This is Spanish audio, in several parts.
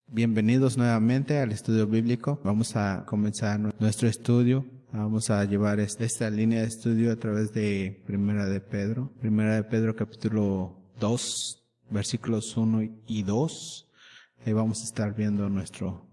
Bienvenidos nuevamente al estudio bíblico. Vamos a comenzar nuestro estudio. Vamos a llevar esta línea de estudio a través de Primera de Pedro. Primera de Pedro capítulo 2, versículos 1 y 2. Ahí vamos a estar viendo nuestro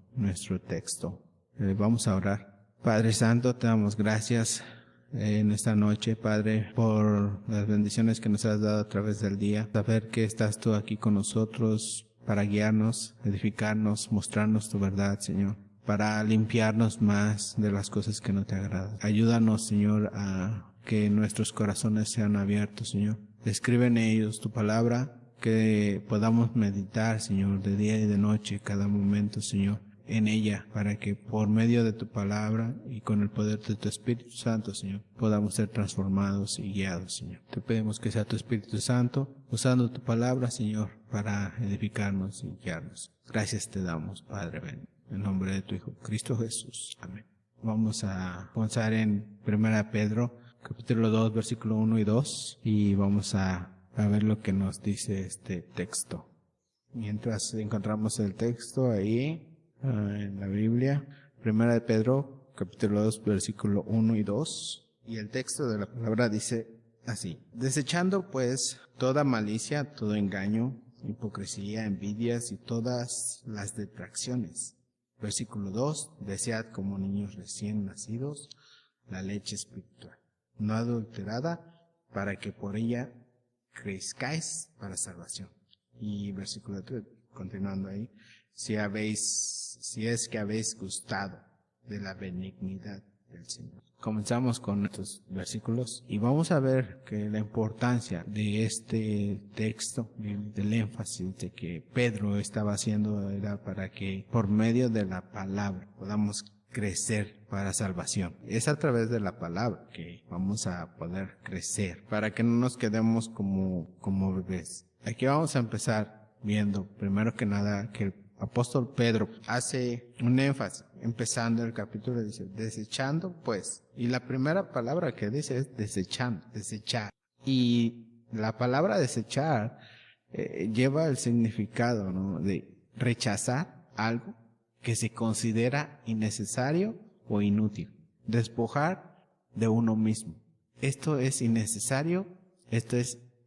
texto. Vamos a orar. Padre Santo, te damos gracias en esta noche, Padre, por las bendiciones que nos has dado a través del día. Saber que estás tú aquí con nosotros para guiarnos, edificarnos, mostrarnos tu verdad, Señor, para limpiarnos más de las cosas que no te agradan. Ayúdanos, Señor, a que nuestros corazones sean abiertos, Señor. Escribe en ellos tu palabra, que podamos meditar, Señor, de día y de noche, cada momento, Señor, en ella, para que por medio de tu palabra y con el poder de tu Espíritu Santo, Señor, podamos ser transformados y guiados, Señor. Te pedimos que sea tu Espíritu Santo, usando tu palabra, Señor, para edificarnos y guiarnos. Gracias te damos, Padre, ven, en nombre de tu Hijo, Cristo Jesús. Amén. Vamos a comenzar en 1 Pedro, capítulo 2, versículo 1 y 2, y vamos a ver lo que nos dice este texto. Mientras encontramos el texto ahí, en la Biblia, Primera de Pedro, capítulo 2, versículo 1 y 2, y el texto de la palabra dice así: desechando pues toda malicia, todo engaño, hipocresía, envidias y todas las detracciones. Versículo 2, desead como niños recién nacidos la leche espiritual, no adulterada, para que por ella crezcáis para salvación. Y versículo 3, continuando ahí, si es que habéis gustado de la benignidad del Señor. Comenzamos con estos versículos y vamos a ver que la importancia de este texto, del énfasis de que Pedro estaba haciendo, era para que por medio de la palabra podamos crecer para salvación. Es a través de la palabra que vamos a poder crecer, para que no nos quedemos como bebés. Aquí vamos a empezar viendo, primero que nada, que el apóstol Pedro hace un énfasis, empezando el capítulo, dice, desechando pues. Y la primera palabra que dice es desechando, desechar. Y la palabra desechar lleva el significado, ¿no?, de rechazar algo que se considera innecesario o inútil. Despojar de uno mismo. Esto es innecesario,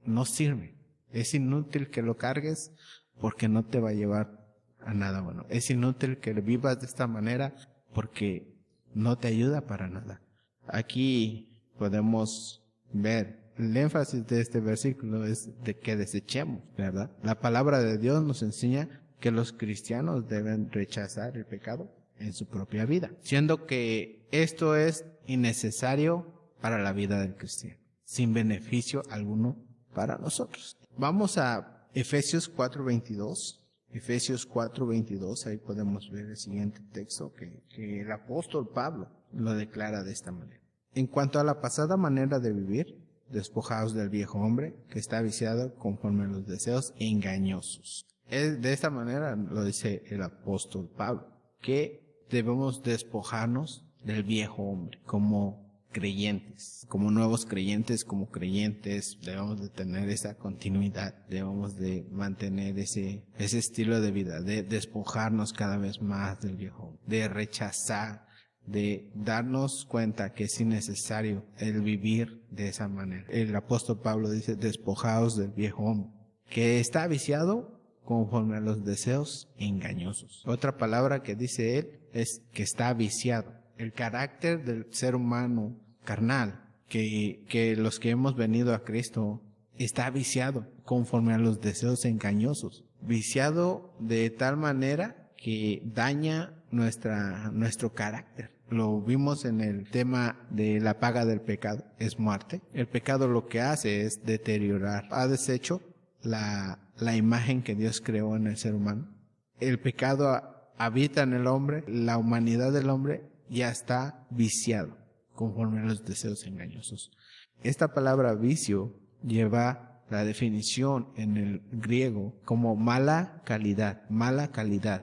no sirve. Es inútil que lo cargues porque no te va a llevar a nada bueno. Es inútil que vivas de esta manera porque no te ayuda para nada. Aquí podemos ver el énfasis de este versículo es de que desechemos, ¿verdad? La palabra de Dios nos enseña que los cristianos deben rechazar el pecado en su propia vida, siendo que esto es innecesario para la vida del cristiano, sin beneficio alguno para nosotros. Vamos a Efesios 4:22. Efesios 4:22, ahí podemos ver el siguiente texto que el apóstol Pablo lo declara de esta manera. En cuanto a la pasada manera de vivir, despojaos del viejo hombre que está viciado conforme a los deseos engañosos. De esta manera lo dice el apóstol Pablo, que debemos despojarnos del viejo hombre como creyentes, como nuevos creyentes, como creyentes, debemos de tener esa continuidad, debemos de mantener ese estilo de vida, de despojarnos cada vez más del viejo, de rechazar, de darnos cuenta que es innecesario el vivir de esa manera. El apóstol Pablo dice, despojaos del viejo hombre, que está viciado conforme a los deseos engañosos. Otra palabra que dice él es que está viciado. El carácter del ser humano carnal, que los que hemos venido a Cristo, está viciado conforme a los deseos engañosos. Viciado de tal manera que daña nuestro carácter. Lo vimos en el tema de la paga del pecado, es muerte. El pecado lo que hace es deteriorar. Ha deshecho la imagen que Dios creó en el ser humano. El pecado habita en el hombre, la humanidad del hombre ya está viciado conforme a los deseos engañosos. Esta palabra vicio lleva la definición en el griego como mala calidad,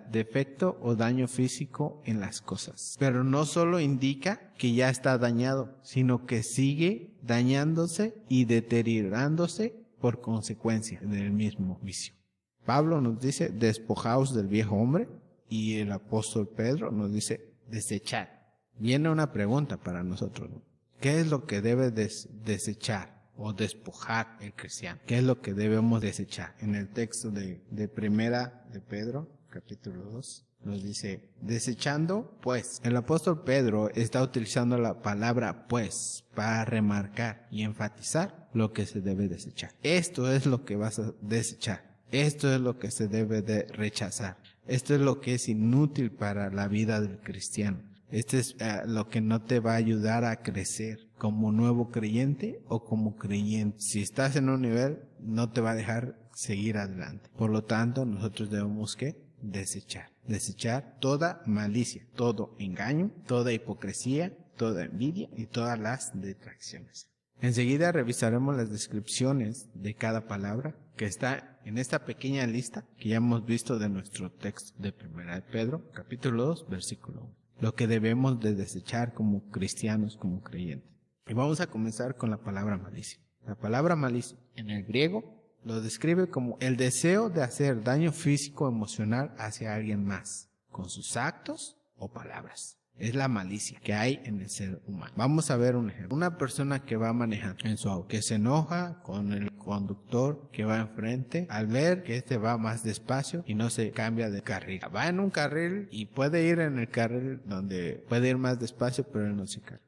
defecto o daño físico en las cosas. Pero no solo indica que ya está dañado, sino que sigue dañándose y deteriorándose por consecuencia del mismo vicio. Pablo nos dice, despojaos del viejo hombre y el apóstol Pedro nos dice desechar. Viene una pregunta para nosotros, ¿no? ¿Qué es lo que debe desechar o despojar el cristiano? ¿Qué es lo que debemos desechar? En el texto de Primera de Pedro, capítulo 2, nos dice, desechando, pues. El apóstol Pedro está utilizando la palabra pues para remarcar y enfatizar lo que se debe desechar. Esto es lo que vas a desechar. Esto es lo que se debe de rechazar. Esto es lo que es inútil para la vida del cristiano. Esto es lo que no te va a ayudar a crecer como nuevo creyente o como creyente. Si estás en un nivel, no te va a dejar seguir adelante. Por lo tanto, nosotros debemos que desechar. Desechar toda malicia, todo engaño, toda hipocresía, toda envidia y todas las detracciones. Enseguida revisaremos las descripciones de cada palabra que está en esta pequeña lista que ya hemos visto de nuestro texto de Primera de Pedro, capítulo 2, versículo 1. Lo que debemos de desechar como cristianos, como creyentes. Y vamos a comenzar con la palabra malicia. La palabra malicia en el griego lo describe como el deseo de hacer daño físico o emocional hacia alguien más, con sus actos o palabras. Es la malicia que hay en el ser humano. Vamos a ver un ejemplo. Una persona que va manejando en su auto, que se enoja con el conductor que va enfrente al ver que este va más despacio y no se cambia de carril. Va en un carril y puede ir en el carril donde puede ir más despacio, pero él no se cambia.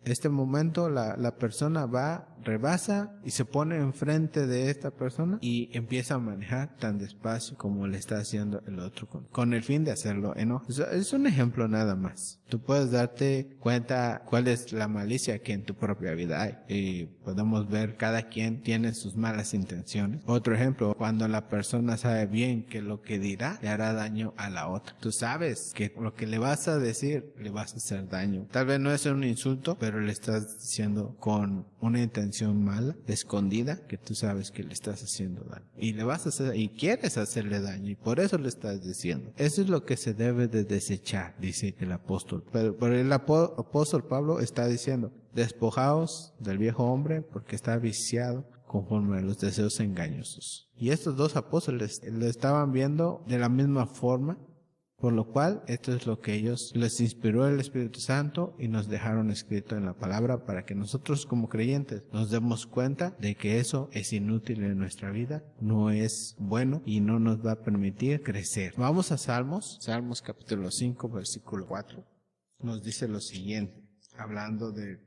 Este momento la persona va, rebasa y se pone enfrente de esta persona y empieza a manejar tan despacio como le está haciendo el otro con el fin de hacerlo enojar. Es un ejemplo nada más. Tú puedes darte cuenta cuál es la malicia que en tu propia vida hay. Y podemos ver cada quien tiene sus malas intenciones. Otro ejemplo, cuando la persona sabe bien que lo que dirá le hará daño a la otra. Tú sabes que lo que le vas a decir le vas a hacer daño. Tal vez no es un insulto, pero le estás diciendo con una intención mala, escondida, que tú sabes que le estás haciendo daño. Y le vas a hacer, y quieres hacerle daño, y por eso le estás diciendo. Eso es lo que se debe de desechar, dice el apóstol. Pero el apóstol Pablo está diciendo, despojaos del viejo hombre porque está viciado conforme a los deseos engañosos. Y estos dos apóstoles lo estaban viendo de la misma forma. Por lo cual, esto es lo que ellos les inspiró el Espíritu Santo y nos dejaron escrito en la palabra para que nosotros como creyentes nos demos cuenta de que eso es inútil en nuestra vida, no es bueno y no nos va a permitir crecer. Vamos a Salmos capítulo 5, versículo 4. Nos dice lo siguiente, hablando del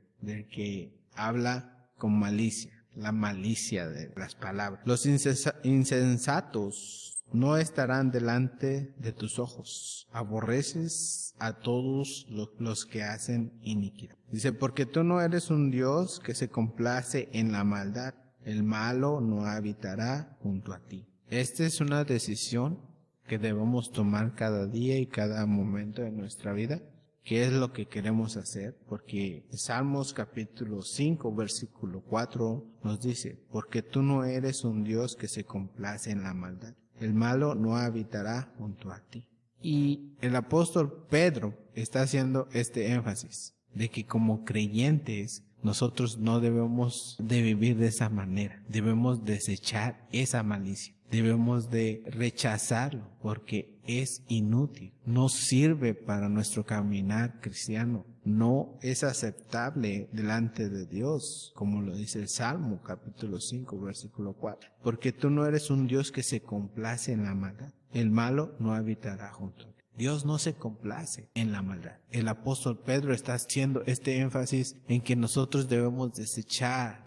que habla con malicia, la malicia de las palabras. Los insensatos no estarán delante de tus ojos. Aborreces a todos los que hacen iniquidad. Dice, porque tú no eres un Dios que se complace en la maldad. El malo no habitará junto a ti. Esta es una decisión que debemos tomar cada día y cada momento de nuestra vida. ¿Qué es lo que queremos hacer? Porque Salmos capítulo 5 versículo 4 nos dice, porque tú no eres un Dios que se complace en la maldad. El malo no habitará junto a ti. Y el apóstol Pedro está haciendo este énfasis de que como creyentes nosotros no debemos de vivir de esa manera. Debemos desechar esa malicia. Debemos de rechazarlo porque es inútil. No sirve para nuestro caminar cristiano. No es aceptable delante de Dios, como lo dice el Salmo capítulo 5 versículo 4. Porque tú no eres un Dios que se complace en la maldad. El malo no habitará junto a ti. Dios no se complace en la maldad. El apóstol Pedro está haciendo este énfasis en que nosotros debemos desechar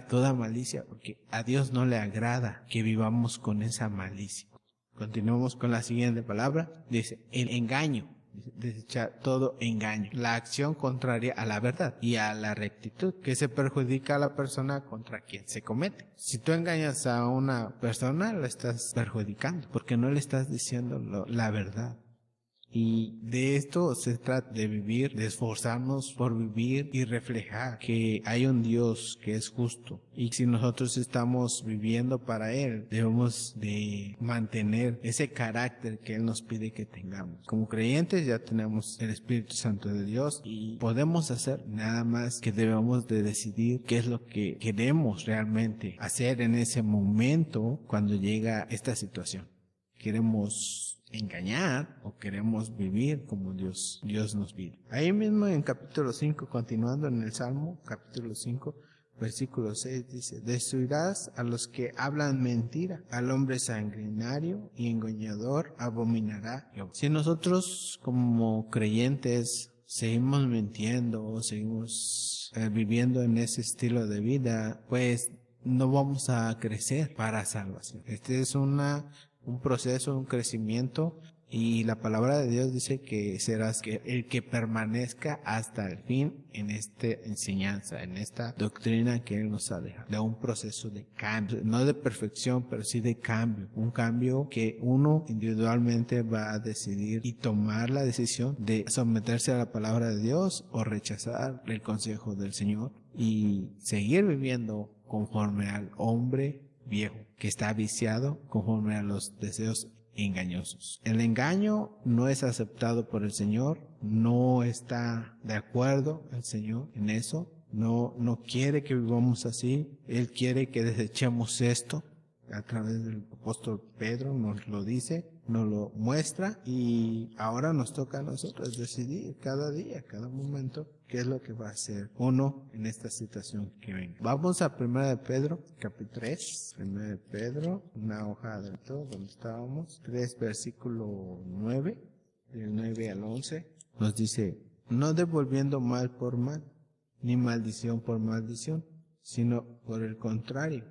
toda malicia, porque a Dios no le agrada que vivamos con esa malicia. Continuamos con la siguiente palabra. Dice, el engaño. Desechar todo engaño. La acción contraria a la verdad y a la rectitud que se perjudica a la persona contra quien se comete. Si tú engañas a una persona, la estás perjudicando porque no le estás diciendo la verdad. Y de esto se trata, de vivir, de esforzarnos por vivir y reflejar que hay un Dios que es justo. Y si nosotros estamos viviendo para Él, debemos de mantener ese carácter que Él nos pide que tengamos. Como creyentes ya tenemos el Espíritu Santo de Dios y podemos hacer nada más que debemos de decidir qué es lo que queremos realmente hacer en ese momento cuando llega esta situación. Queremos engañar o queremos vivir como Dios nos pide. Ahí mismo en capítulo 5, continuando en el Salmo, capítulo 5, versículo 6 dice: destruirás a los que hablan mentira, al hombre sanguinario y engañador abominará Jehová. Si nosotros como creyentes seguimos mintiendo o seguimos viviendo en ese estilo de vida, pues no vamos a crecer para salvación. Este es un proceso, un crecimiento, y la palabra de Dios dice que serás el que permanezca hasta el fin en esta enseñanza, en esta doctrina que Él nos ha dejado, de un proceso de cambio, no de perfección, pero sí de cambio, un cambio que uno individualmente va a decidir y tomar la decisión de someterse a la palabra de Dios o rechazar el consejo del Señor y seguir viviendo conforme al hombre viejo que está viciado, conforme a los deseos engañosos. El engaño no es aceptado por el Señor, no está de acuerdo el Señor en eso, no quiere que vivamos así. Él quiere que desechemos esto. A través del apóstol Pedro nos lo dice, nos lo muestra, y ahora nos toca a nosotros decidir cada día, cada momento, qué es lo que va a hacer uno en esta situación que venga. Vamos a 1 de Pedro, capítulo 3, 1 de Pedro, una hoja del todo, donde estábamos, 3, versículo 9, del 9 al 11, nos dice: no devolviendo mal por mal, ni maldición por maldición, sino por el contrario,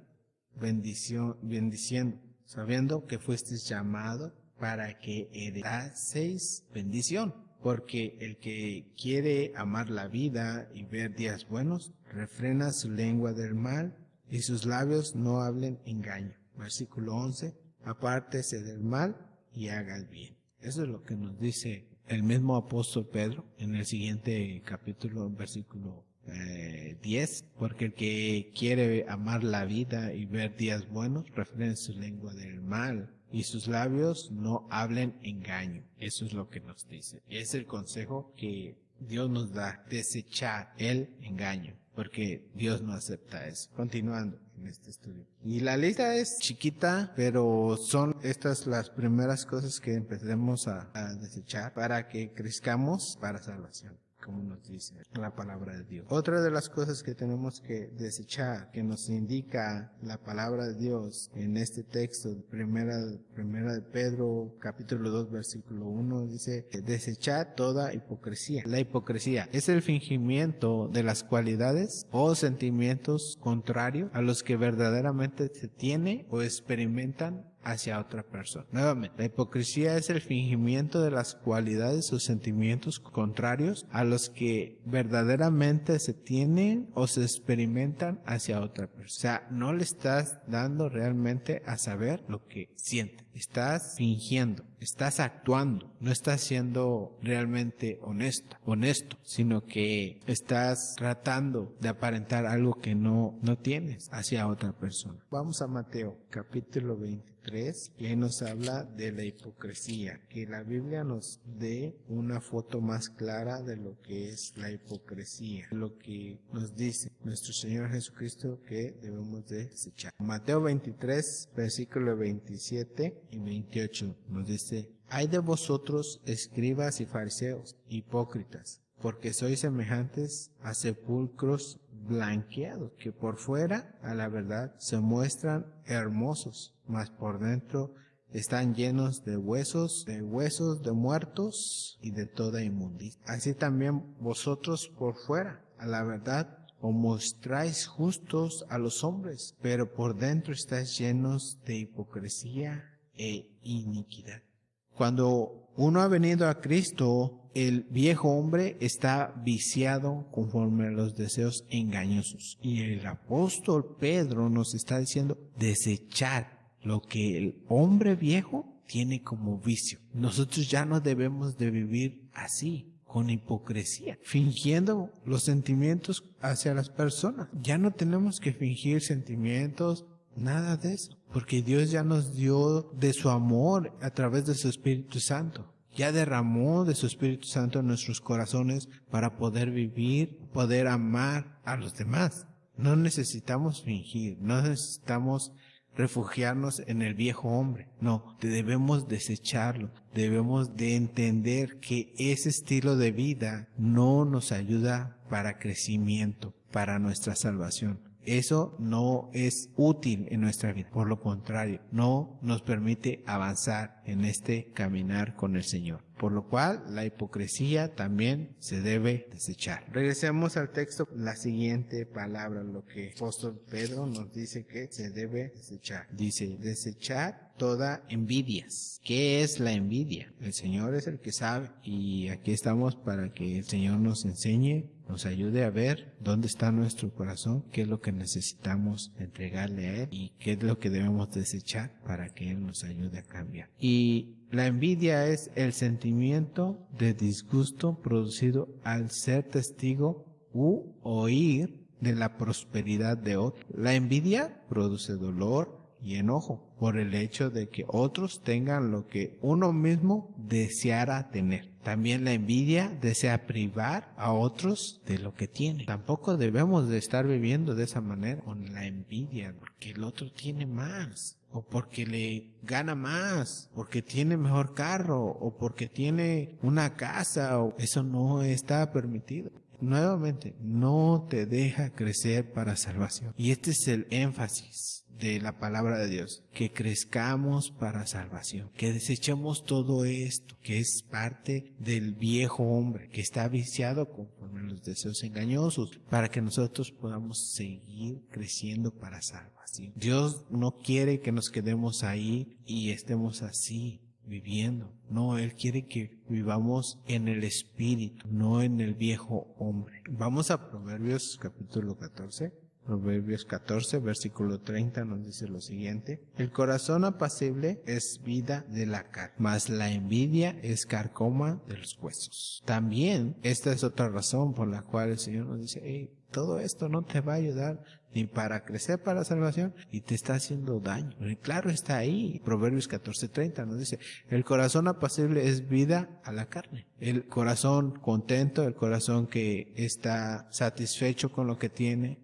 bendiciendo, sabiendo que fuisteis llamado para que heredaseis bendición. Porque el que quiere amar la vida y ver días buenos, refrena su lengua del mal y sus labios no hablen engaño. Versículo 11, apártese del mal y haga el bien. Eso es lo que nos dice el mismo apóstol Pedro en el siguiente capítulo, versículo 10, porque el que quiere amar la vida y ver días buenos, refrene su lengua del mal y sus labios no hablen engaño. Eso es lo que nos dice. Es el consejo que Dios nos da: desechar el engaño, porque Dios no acepta eso. Continuando en este estudio. Y la lista es chiquita, pero son estas las primeras cosas que empecemos a desechar para que crezcamos para salvación, como nos dice la palabra de Dios. Otra de las cosas que tenemos que desechar, que nos indica la palabra de Dios en este texto, primera de Pedro, capítulo 2, versículo 1, dice: desechar toda hipocresía. La hipocresía es el fingimiento de las cualidades o sentimientos contrarios a los que verdaderamente se tiene o experimentan hacia otra persona. Nuevamente, la hipocresía es el fingimiento de las cualidades o sentimientos contrarios a los que verdaderamente se tienen o se experimentan hacia otra persona. O sea, no le estás dando realmente a saber lo que siente. Estás fingiendo, estás actuando, no estás siendo realmente honesto, sino que estás tratando de aparentar algo que no tienes hacia otra persona. Vamos a Mateo, capítulo 23, y ahí nos habla de la hipocresía, que la Biblia nos dé una foto más clara de lo que es la hipocresía, lo que nos dice nuestro Señor Jesucristo que debemos de desechar. Mateo 23, versículo 27 y 28 nos dice: hay de vosotros, escribas y fariseos, hipócritas, porque sois semejantes a sepulcros blanqueados, que por fuera, a la verdad, se muestran hermosos, mas por dentro están llenos de huesos de muertos y de toda inmundicia. Así también vosotros por fuera, a la verdad, os mostráis justos a los hombres, pero por dentro estáis llenos de hipocresía e iniquidad. Cuando uno ha venido a Cristo, el viejo hombre está viciado conforme a los deseos engañosos. Y el apóstol Pedro nos está diciendo desechar lo que el hombre viejo tiene como vicio. Nosotros ya no debemos de vivir así, con hipocresía, fingiendo los sentimientos hacia las personas. Ya no tenemos que fingir sentimientos, nada de eso, porque Dios ya nos dio de su amor a través de su Espíritu Santo. Ya derramó de su Espíritu Santo en nuestros corazones para poder vivir, poder amar a los demás. No necesitamos fingir, no necesitamos refugiarnos en el viejo hombre. No, debemos desecharlo. Debemos de entender que ese estilo de vida no nos ayuda para crecimiento, para nuestra salvación. Eso no es útil en nuestra vida. Por lo contrario, no nos permite avanzar en este caminar con el Señor. Por lo cual, la hipocresía también se debe desechar. Regresemos al texto, la siguiente palabra, lo que el apóstol Pedro nos dice que se debe desechar. Dice, desechar toda envidias. ¿Qué es la envidia? El Señor es el que sabe. Y aquí estamos para que el Señor nos enseñe, nos ayude a ver dónde está nuestro corazón, qué es lo que necesitamos entregarle a Él y qué es lo que debemos desechar para que Él nos ayude a cambiar. Y la envidia es el sentimiento de disgusto producido al ser testigo u oír de la prosperidad de otro. La envidia produce dolor y enojo por el hecho de que otros tengan lo que uno mismo deseara tener. También la envidia desea privar a otros de lo que tiene. Tampoco debemos de estar viviendo de esa manera, con la envidia, porque el otro tiene más, o porque le gana más, porque tiene mejor carro, o porque tiene una casa, o eso no está permitido. Nuevamente, no te deja crecer para salvación. Y este es el énfasis de la palabra de Dios, que crezcamos para salvación, que desechemos todo esto, que es parte del viejo hombre, que está viciado conforme a los deseos engañosos, para que nosotros podamos seguir creciendo para salvación. Dios no quiere que nos quedemos ahí y estemos así, viviendo. No, Él quiere que vivamos en el Espíritu, no en el viejo hombre. Vamos a Proverbios capítulo 14. Proverbios 14, versículo 30 nos dice lo siguiente: el corazón apacible es vida de la carne, mas la envidia es carcoma de los huesos. También esta es otra razón por la cual el Señor nos dice, todo esto no te va a ayudar ni para crecer para la salvación y te está haciendo daño. Y claro, está ahí. Proverbios 14:30 nos dice, el corazón apacible es vida a la carne. El corazón contento, el corazón que está satisfecho con lo que tiene.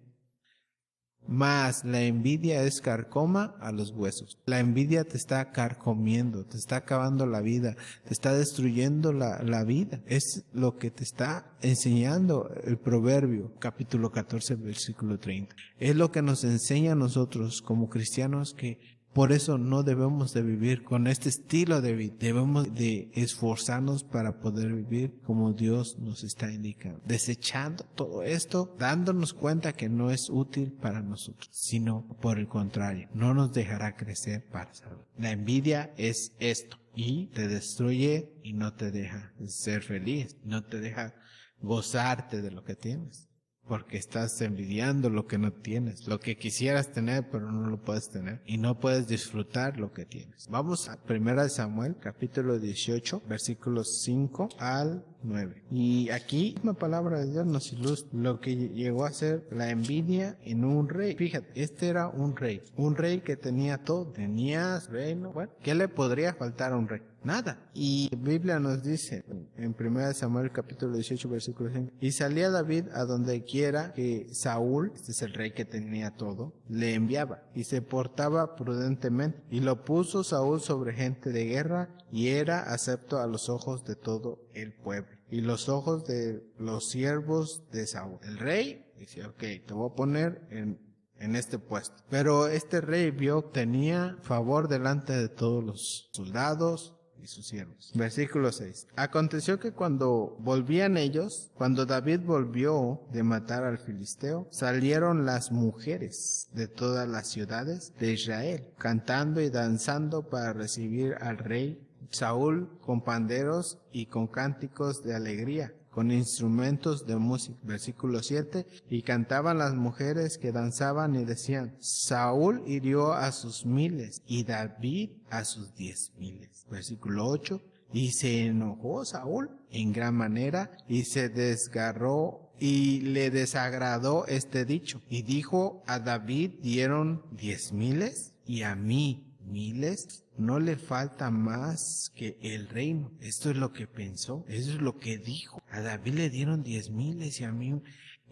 Mas la envidia es carcoma a los huesos. La envidia te está carcomiendo, te está acabando la vida, te está destruyendo la vida. Es lo que te está enseñando el Proverbio, capítulo 14, versículo 30. Es lo que nos enseña a nosotros como cristianos, que por eso no debemos de vivir con este estilo de vida. Debemos de esforzarnos para poder vivir como Dios nos está indicando. Desechando todo esto, dándonos cuenta que no es útil para nosotros, sino por el contrario, no nos dejará crecer para salvar. La envidia es esto, y te destruye y no te deja ser feliz, no te deja gozarte de lo que tienes. Porque estás envidiando lo que no tienes, lo que quisieras tener pero no lo puedes tener y no puedes disfrutar lo que tienes. Vamos a 1 Samuel capítulo 18 versículos 5 al 9. Y aquí la palabra de Dios nos ilustra lo que llegó a ser la envidia en un rey. Fíjate, este era un rey que tenía todo, tenía reino. Bueno, ¿qué le podría faltar a un rey? Nada. Y la Biblia nos dice en 1 Samuel capítulo 18 versículo 5, y salía David a donde quiera que Saúl, este es el rey que tenía todo, le enviaba, y se portaba prudentemente, y lo puso Saúl sobre gente de guerra, y era acepto a los ojos de todo el pueblo, y los ojos de los siervos de Saúl. El rey dice, ok, te voy a poner en este puesto. Pero este rey vio que tenía favor delante de todos los soldados y sus siervos. Versículo 6. Aconteció que cuando volvían ellos, cuando David volvió de matar al filisteo, salieron las mujeres de todas las ciudades de Israel, cantando y danzando para recibir al rey Saúl con panderos y con cánticos de alegría, con instrumentos de música. Versículo 7, y cantaban las mujeres que danzaban y decían, Saúl hirió a sus 1000 y David a sus 10,000. Versículo 8, y se enojó Saúl en gran manera y se desgarró y le desagradó este dicho. Y dijo, a David dieron 10,000 y a mí 1000. No le falta más que el reino. Esto es lo que pensó, eso es lo que dijo. A David le dieron 10,000 y a mí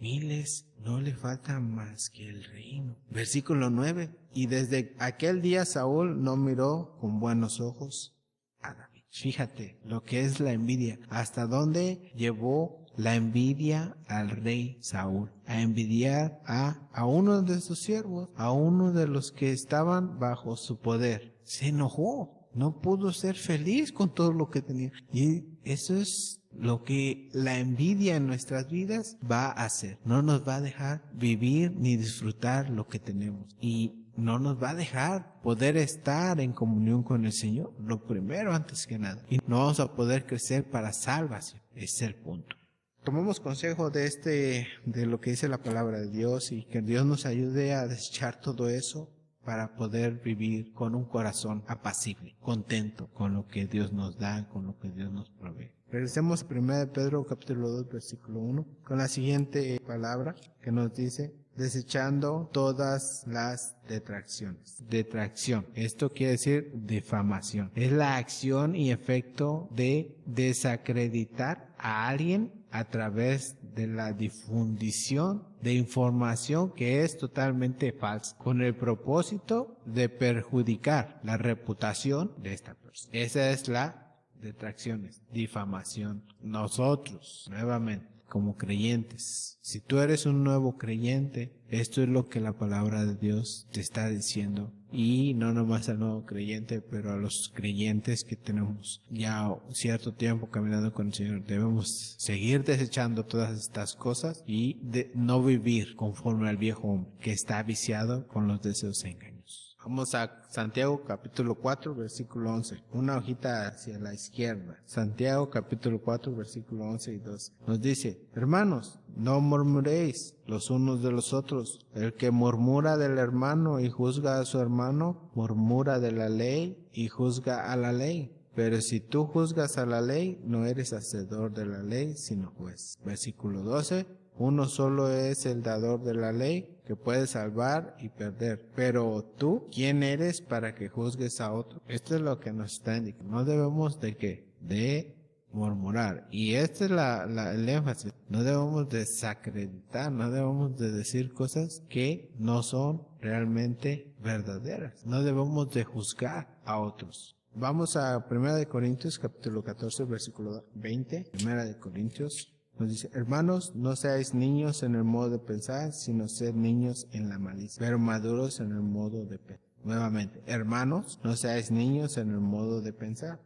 miles no le falta más que el reino. Versículo 9. Y desde aquel día Saúl no miró con buenos ojos a David. Fíjate lo que es la envidia. Hasta dónde llevó la envidia al rey Saúl. A envidiar a uno de sus siervos, a uno de los que estaban bajo su poder. Se enojó. No pudo ser feliz con todo lo que tenía. Y eso es lo que la envidia en nuestras vidas va a hacer. No nos va a dejar vivir ni disfrutar lo que tenemos. Y no nos va a dejar poder estar en comunión con el Señor. Lo primero antes que nada. Y no vamos a poder crecer para salvación. Ese es el punto. Tomemos consejo de lo que dice la palabra de Dios y que Dios nos ayude a desechar todo eso para poder vivir con un corazón apacible, contento con lo que Dios nos da, con lo que Dios nos provee. Regresemos a 1 Pedro capítulo 2 versículo 1 con la siguiente palabra que nos dice: desechando todas las detracciones. Detracción. Esto quiere decir difamación. Es la acción y efecto de desacreditar a alguien a través de la difusión de información que es totalmente falsa, con el propósito de perjudicar la reputación de esta persona. Esa es la detracciones, difamación. Nosotros, nuevamente, como creyentes, si tú eres un nuevo creyente, esto es lo que la palabra de Dios te está diciendo. Y no nomás al nuevo creyente, pero a los creyentes que tenemos ya cierto tiempo caminando con el Señor, debemos seguir desechando todas estas cosas y de no vivir conforme al viejo hombre que está viciado con los deseos engañosos. Vamos a Santiago capítulo 4 versículo 11, una hojita hacia la izquierda. Santiago capítulo 4 versículo 11 y 12. Nos dice: hermanos, no murmuréis los unos de los otros. El que murmura del hermano y juzga a su hermano, murmura de la ley y juzga a la ley. Pero si tú juzgas a la ley, no eres hacedor de la ley, sino juez. Versículo 12. Uno solo es el dador de la ley, que puede salvar y perder. Pero tú, ¿quién eres para que juzgues a otro? Esto es lo que nos está indicando. No debemos de ¿qué? De murmurar. Y este es el énfasis. No debemos desacreditar, no debemos de decir cosas que no son realmente verdaderas. No debemos de juzgar a otros. Vamos a 1 Corintios capítulo 14 versículo 20. 1 Corintios nos dice: hermanos, no seáis niños en el modo de pensar, sino sed niños en la malicia, pero maduros en el modo de pensar. Nuevamente, hermanos, no seáis niños en el modo de pensar,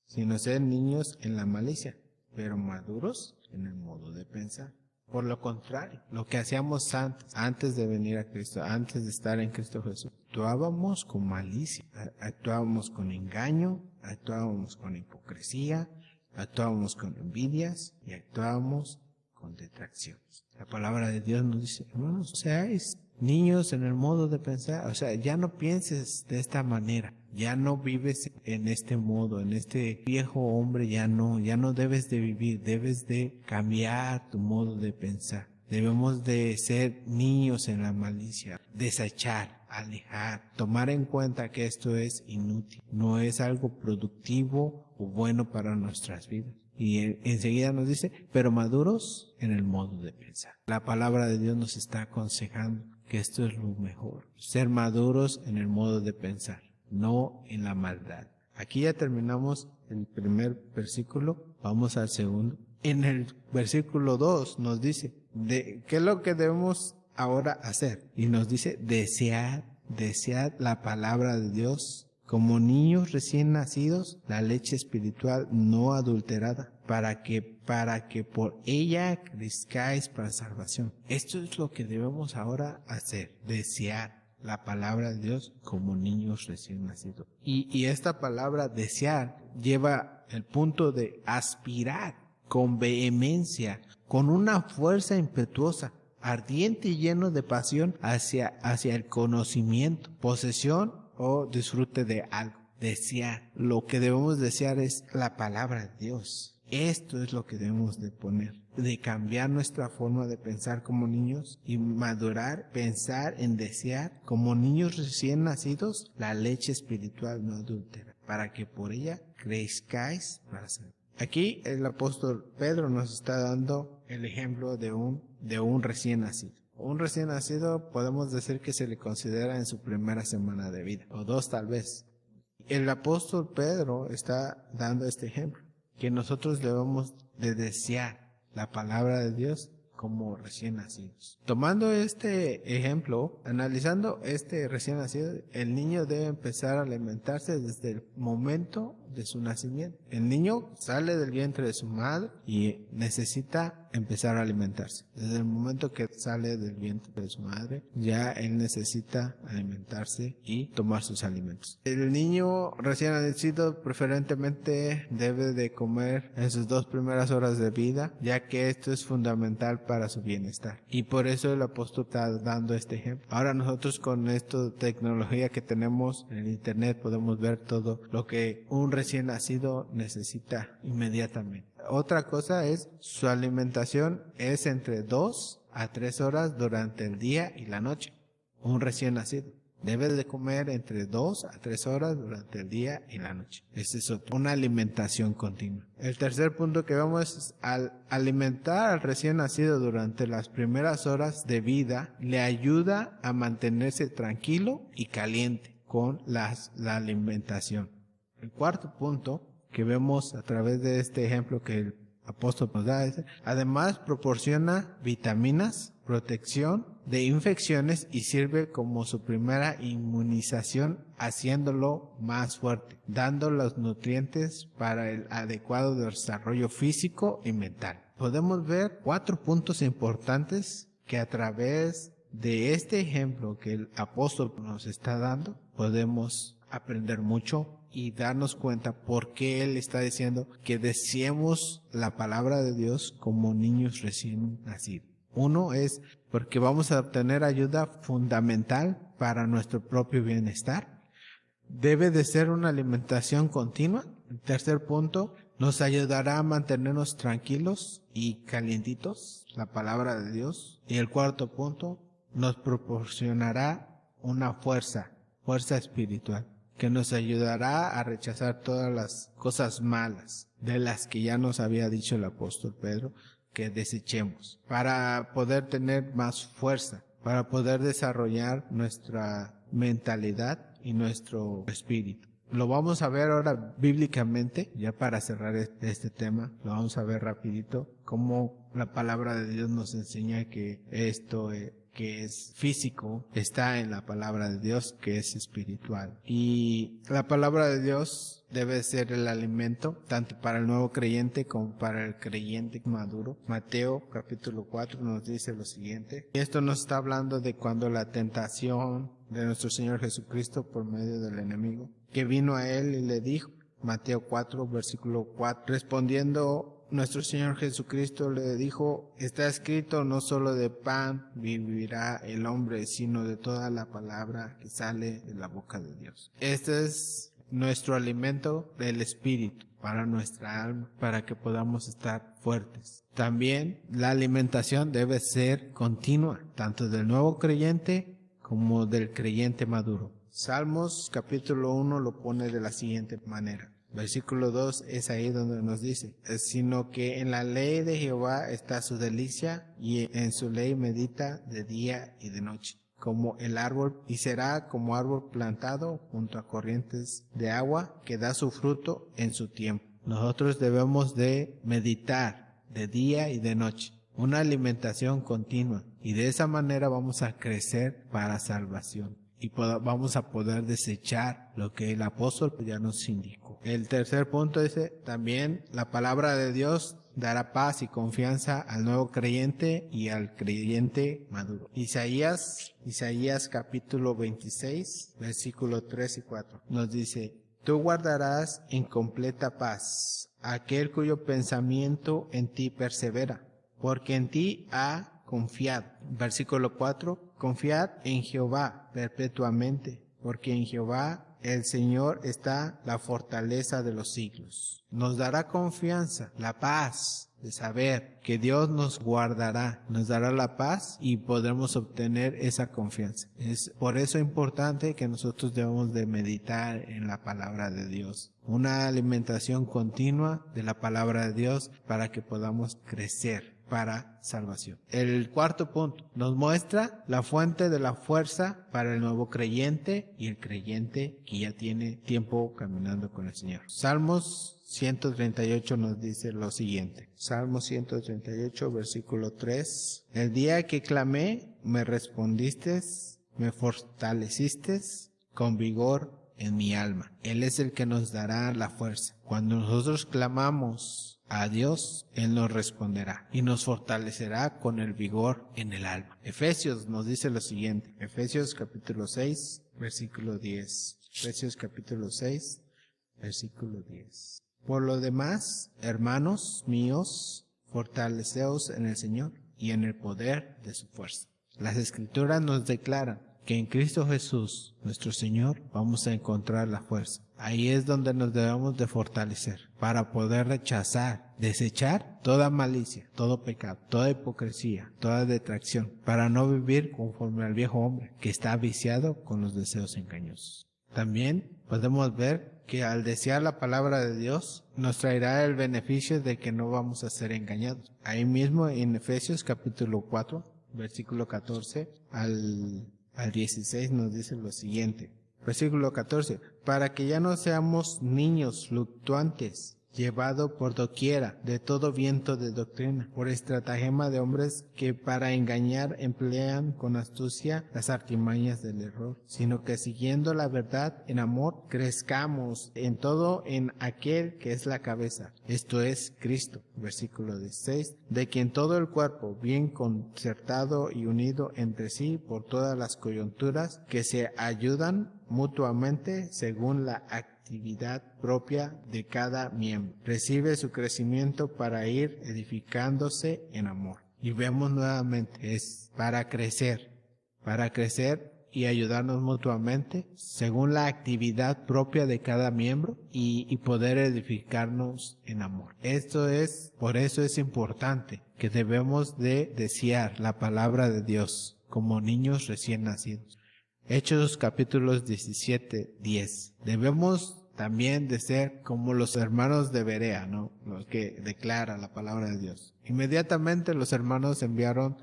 sino sed niños en la malicia, pero maduros en el modo de pensar. Por lo contrario, lo que hacíamos antes de venir a Cristo, antes de estar en Cristo Jesús, actuábamos con malicia, actuábamos con engaño, actuábamos con hipocresía, actuábamos con envidias y actuábamos con detracciones. La palabra de Dios nos dice: hermanos, seáis niños en el modo de pensar. O sea, ya no pienses de esta manera. Ya no vives en este modo, en este viejo hombre, ya no debes de vivir, debes de cambiar tu modo de pensar. Debemos de ser niños en la malicia, desechar, alejar, tomar en cuenta que esto es inútil, no es algo productivo o bueno para nuestras vidas. Y enseguida nos dice: pero maduros en el modo de pensar. La palabra de Dios nos está aconsejando que esto es lo mejor, ser maduros en el modo de pensar, no en la maldad. Aquí ya terminamos el primer versículo, vamos al segundo. En el versículo 2 nos dice qué es lo que debemos ahora hacer. Y nos dice: desead la palabra de Dios como niños recién nacidos, la leche espiritual no adulterada, para que por ella crezcáis para salvación. Esto es lo que debemos ahora hacer, desear la palabra de Dios como niños recién nacidos. Y esta palabra desear lleva el punto de aspirar con vehemencia, con una fuerza impetuosa, ardiente y lleno de pasión hacia el conocimiento, posesión o disfrute de algo. Desear. Lo que debemos desear es la palabra de Dios. Esto es lo que debemos de poner, de cambiar nuestra forma de pensar como niños y madurar, pensar en desear como niños recién nacidos la leche espiritual no adúltera, para que por ella crezcáis para salvación. Aquí el apóstol Pedro nos está dando el ejemplo de un recién nacido. Un recién nacido podemos decir que se le considera en su primera semana de vida, o 2 tal vez. El apóstol Pedro está dando este ejemplo, que nosotros debemos de desear la palabra de Dios como recién nacidos. Tomando este ejemplo, analizando este recién nacido, el niño debe empezar a alimentarse desde el momento de su nacimiento. El niño sale del vientre de su madre y necesita empezar a alimentarse. Desde el momento que sale del vientre de su madre, ya él necesita alimentarse y tomar sus alimentos. El niño recién nacido preferentemente debe de comer en sus 2 primeras horas de vida, ya que esto es fundamental para su bienestar. Y por eso el apóstol está dando este ejemplo. Ahora nosotros con esta tecnología que tenemos en el internet podemos ver todo lo que un recién nacido necesita inmediatamente. Otra cosa es su alimentación es entre 2 a 3 horas durante el día y la noche. Un recién nacido debe de comer entre 2 a 3 horas durante el día y la noche. Esa es una alimentación continua. El tercer punto que vemos es al alimentar al recién nacido durante las primeras horas de vida le ayuda a mantenerse tranquilo y caliente con la alimentación. El cuarto punto que vemos a través de este ejemplo que el apóstol nos da es, además proporciona vitaminas, protección de infecciones y sirve como su primera inmunización, haciéndolo más fuerte, dando los nutrientes para el adecuado desarrollo físico y mental. Podemos ver 4 puntos importantes que a través de este ejemplo que el apóstol nos está dando, podemos aprender mucho y darnos cuenta por qué él está diciendo que deseemos la palabra de Dios como niños recién nacidos. Uno es porque vamos a obtener ayuda fundamental para nuestro propio bienestar. Debe de ser una alimentación continua. El tercer punto, nos ayudará a mantenernos tranquilos y calientitos, la palabra de Dios. Y el cuarto punto, nos proporcionará una fuerza espiritual, que nos ayudará a rechazar todas las cosas malas de las que ya nos había dicho el apóstol Pedro que desechemos, para poder tener más fuerza, para poder desarrollar nuestra mentalidad y nuestro espíritu. Lo vamos a ver ahora bíblicamente, ya para cerrar este tema, lo vamos a ver rapidito, cómo la palabra de Dios nos enseña que esto que es físico está en la palabra de Dios que es espiritual. Y la palabra de Dios debe ser el alimento tanto para el nuevo creyente como para el creyente maduro. Mateo capítulo 4 nos dice lo siguiente. Y esto nos está hablando de cuando la tentación de nuestro Señor Jesucristo por medio del enemigo, que vino a él y le dijo, Mateo 4 versículo 4, respondiendo nuestro Señor Jesucristo le dijo, está escrito, no solo de pan vivirá el hombre, sino de toda la palabra que sale de la boca de Dios. Este es nuestro alimento del espíritu para nuestra alma, para que podamos estar fuertes. También la alimentación debe ser continua, tanto del nuevo creyente como del creyente maduro. Salmos capítulo 1 lo pone de la siguiente manera. Versículo 2 es ahí donde nos dice, sino que en la ley de Jehová está su delicia y en su ley medita de día y de noche, como el árbol, y será como árbol plantado junto a corrientes de agua que da su fruto en su tiempo. Nosotros debemos de meditar de día y de noche, una alimentación continua, y de esa manera vamos a crecer para salvación. Y vamos a poder desechar lo que el apóstol ya nos indicó. El tercer punto dice, también la palabra de Dios dará paz y confianza al nuevo creyente y al creyente maduro. Isaías capítulo 26, versículo 3 y 4 nos dice, tú guardarás en completa paz a aquel cuyo pensamiento en ti persevera, porque en ti ha confiado. Versículo 4, confiad en Jehová perpetuamente, porque en Jehová el Señor está la fortaleza de los siglos. Nos dará confianza, la paz de saber que Dios nos guardará, nos dará la paz y podremos obtener esa confianza. Es por eso importante que nosotros debemos de meditar en la palabra de Dios. Una alimentación continua de la palabra de Dios para que podamos crecer para salvación. El cuarto punto nos muestra la fuente de la fuerza para el nuevo creyente y el creyente que ya tiene tiempo caminando con el Señor. Salmos 138 nos dice lo siguiente. Salmo 138, versículo 3. El día que clamé, me respondiste, me fortaleciste con vigor en mi alma. Él es el que nos dará la fuerza. Cuando nosotros clamamos a Dios, Él nos responderá y nos fortalecerá con el vigor en el alma. Efesios nos dice lo siguiente. Efesios capítulo 6, versículo 10. Efesios capítulo 6, versículo 10. Por lo demás, hermanos míos, fortaleceos en el Señor y en el poder de su fuerza. Las Escrituras nos declaran que en Cristo Jesús, nuestro Señor, vamos a encontrar la fuerza. Ahí es donde nos debemos de fortalecer para poder rechazar, desechar toda malicia, todo pecado, toda hipocresía, toda detracción, para no vivir conforme al viejo hombre que está viciado con los deseos engañosos. También podemos ver que al desear la palabra de Dios nos traerá el beneficio de que no vamos a ser engañados. Ahí mismo en Efesios capítulo 4, versículo 14 al 16 nos dice lo siguiente. Versículo 14. Para que ya no seamos niños fluctuantes, llevado por doquiera de todo viento de doctrina, por estratagema de hombres que para engañar emplean con astucia las artimañas del error, sino que siguiendo la verdad en amor, crezcamos en todo en aquel que es la cabeza, esto es Cristo. Versículo 16, de quien todo el cuerpo, bien concertado y unido entre sí por todas las coyunturas, que se ayudan mutuamente según la actividad propia de cada miembro, recibe su crecimiento para ir edificándose en amor. Y vemos nuevamente, es para crecer y ayudarnos mutuamente según la actividad propia de cada miembro y poder edificarnos en amor. Por eso es importante que debemos de desear la palabra de Dios como niños recién nacidos. Hechos capítulos 17, 10. Debemos también de ser como los hermanos de Berea, ¿no? Los que declaran la palabra de Dios. Inmediatamente los hermanos enviaron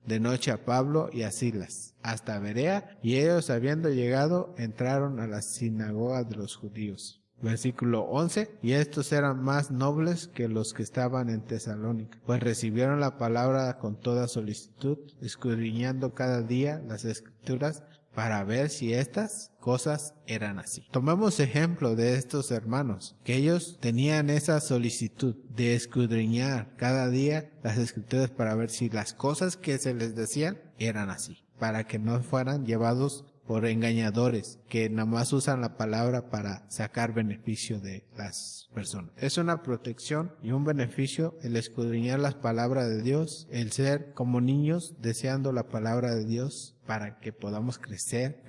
de noche a Pablo y a Silas hasta Berea, y ellos, habiendo llegado, entraron a la sinagoga de los judíos. Versículo 11, y estos eran más nobles que los que estaban en Tesalónica, pues recibieron la palabra con toda solicitud, escudriñando cada día las Escrituras para ver si estas cosas eran así. Tomemos ejemplo de estos hermanos, que ellos tenían esa solicitud de escudriñar cada día las Escrituras para ver si las cosas que se les decían eran así, para que no fueran llevados por engañadores que nada más usan la palabra para sacar beneficio de las personas. Es una protección y un beneficio el escudriñar las palabras de Dios, el ser como niños deseando la palabra de Dios para que podamos crecer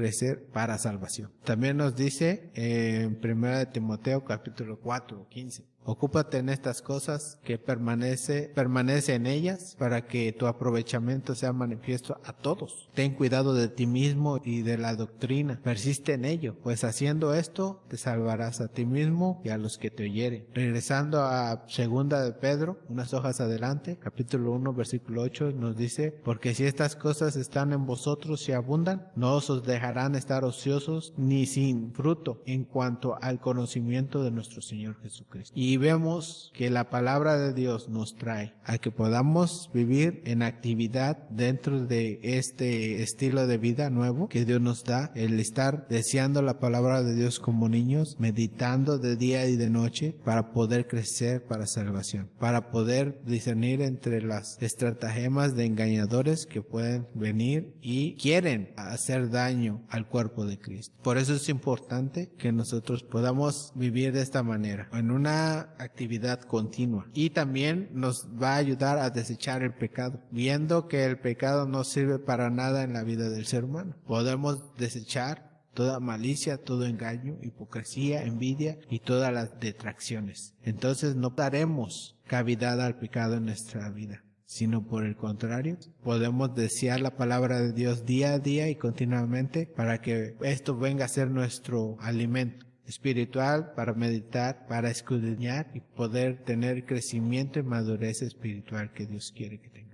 para salvación. También nos dice en 1 Timoteo capítulo 4, 15. Ocúpate en estas cosas, que permanece en ellas, para que tu aprovechamiento sea manifiesto a todos. Ten cuidado de ti mismo y de la doctrina. Persiste en ello, pues haciendo esto te salvarás a ti mismo y a los que te oyeren. Regresando a 2 de Pedro, unas hojas adelante, capítulo 1, versículo 8, nos dice, porque si estas cosas están en vosotros y abundan, no os dejarán estar ociosos ni sin fruto en cuanto al conocimiento de nuestro Señor Jesucristo. Y vemos que la palabra de Dios nos trae a que podamos vivir en actividad dentro de este estilo de vida nuevo que Dios nos da, el estar deseando la palabra de Dios como niños, meditando de día y de noche para poder crecer para salvación, para poder discernir entre las estratagemas de engañadores que pueden venir y quieren hacer daño al cuerpo de Cristo. Por eso es importante que nosotros podamos vivir de esta manera, en una actividad continua, y también nos va a ayudar a desechar el pecado, viendo que el pecado no sirve para nada en la vida del ser humano. Podemos desechar toda malicia, todo engaño, hipocresía, envidia y todas las detracciones. Entonces no daremos cavidad al pecado en nuestra vida, sino por el contrario, podemos desear la palabra de Dios día a día y continuamente para que esto venga a ser nuestro alimento espiritual para meditar, para escudriñar y poder tener crecimiento y madurez espiritual que Dios quiere que tengamos.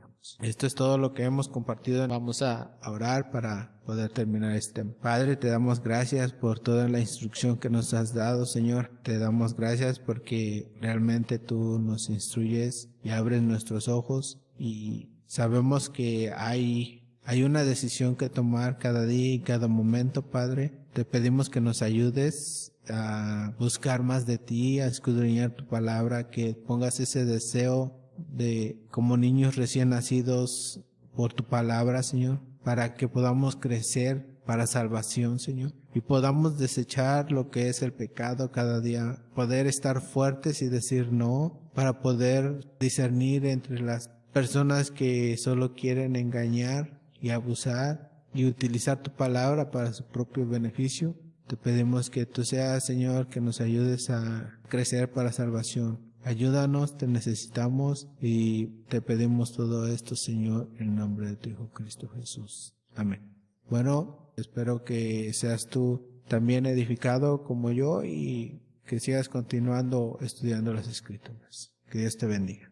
Esto es todo lo que hemos compartido. Vamos a orar para poder terminar este tema. Padre, te damos gracias por toda la instrucción que nos has dado, Señor. Te damos gracias porque realmente tú nos instruyes y abres nuestros ojos y sabemos que hay una decisión que tomar cada día y cada momento, Padre. Te pedimos que nos ayudes a buscar más de ti, a escudriñar tu palabra, que pongas ese deseo de como niños recién nacidos por tu palabra, Señor, para que podamos crecer para salvación, Señor, y podamos desechar lo que es el pecado cada día, poder estar fuertes y decir no, para poder discernir entre las personas que solo quieren engañar y abusar y utilizar tu palabra para su propio beneficio. Te pedimos que tú seas, Señor, que nos ayudes a crecer para salvación. Ayúdanos, te necesitamos y te pedimos todo esto, Señor, en el nombre de tu Hijo Cristo Jesús. Amén. Bueno, espero que seas tú también edificado como yo y que sigas continuando estudiando las Escrituras. Que Dios te bendiga.